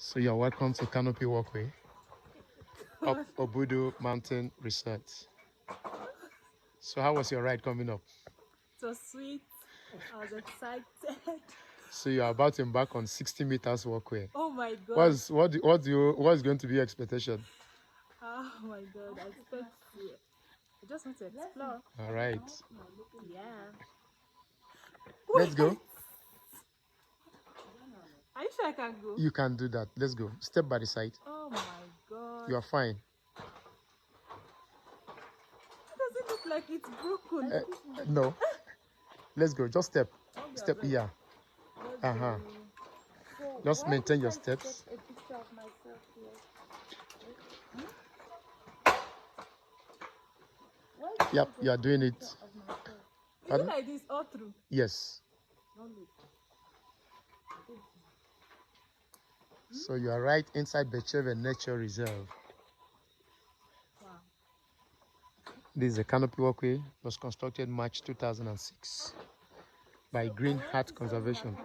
So you're welcome to Canopy Walkway up Obudu Mountain Resort. So how was your ride coming up? It was sweet. I was excited. So you're about to embark on 60 meters walkway. Oh my god. What's going to be your expectation? Oh my god. I just want to explore. All right. Yeah. Let's go. Are you sure I can go? You can do that. Let's go. Step by the side. Oh my god. You are fine. It doesn't look like it's broken. No. Let's go. Just step. Step here. Uh-huh. So Just maintain your steps. take a picture of myself here. Yep, you are doing it. Is it like this all through? Yes. So you are right inside Becheve Nature Reserve. Wow. This is a canopy walkway. It was constructed March 2006 by Green Heart Conservation.